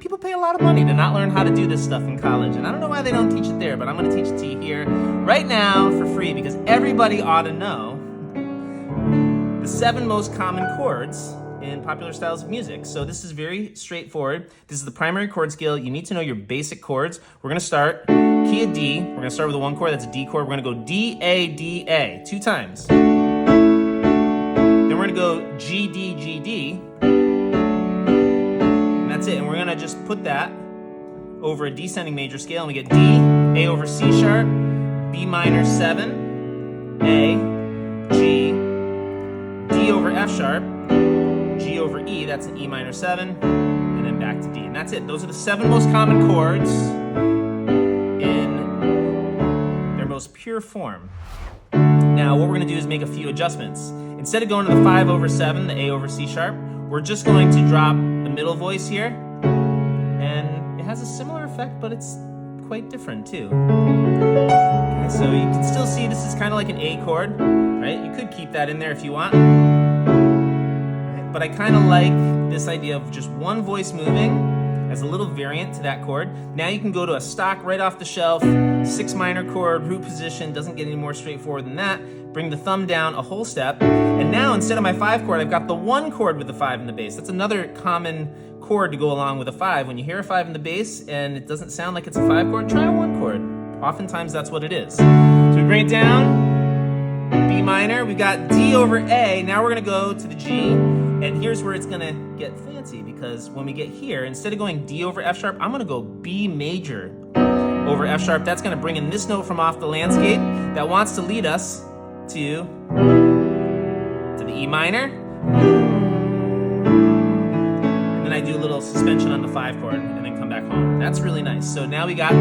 People pay a lot of money to not learn how to do this stuff in college, and I don't know why they don't teach it there, but I'm going to teach it to you here right now for free because everybody ought to know the 7 most common chords in popular styles of music. So this is very straightforward. This is the primary chord scale. You need to know your basic chords. We're going to start key of D. We're going to start with a 1 chord. That's a D chord. We're going to go D, A, D, A 2 times. Then we're going to go G, D, G, D. That's it, and we're gonna just put that over a descending major scale, and we get D, A over C sharp, B minor 7, A, G, D over F sharp, G over E, that's an E minor 7, and then back to D, and that's it. Those are the 7 most common chords in their most pure form. Now, what we're gonna do is make a few adjustments. Instead of going to the 5 over 7, the A over C sharp, we're just going to drop the middle voice here, and it has a similar effect, but it's quite different too. Okay, so you can still see this is kind of like an A chord, right? You could keep that in there if you want, right? But I kind of like this idea of just one voice moving as a little variant to that chord. Now you can go to a stock right off the shelf, 6 minor chord, root position, doesn't get any more straightforward than that. Bring the thumb down a whole step, and now instead of my 5 chord, I've got the 1 chord with the 5 in the bass. That's another common chord to go along with a 5. When you hear a 5 in the bass and it doesn't sound like it's a 5 chord, try a 1 chord. Oftentimes that's what it is. So we bring it down, B minor, we got D over A, now we're gonna go to the G, and here's where it's gonna get fancy, because when we get here, instead of going D over F sharp, I'm gonna go B major over F sharp. That's gonna bring in this note from off the landscape that wants to lead us to the E minor, and then I do a little suspension on the 5 chord and then come back home. That's really nice. So now we got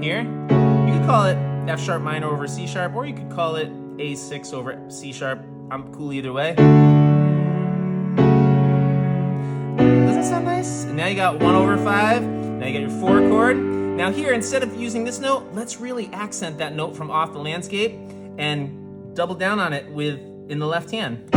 here, you could call it F sharp minor over C sharp, or you could call it A6 over C sharp. I'm cool either way. Doesn't that sound nice? And now you got 1 over 5, now you got your 4 chord. Now here, instead of using this note, let's really accent that note from off the landscape and double down on it in the left hand.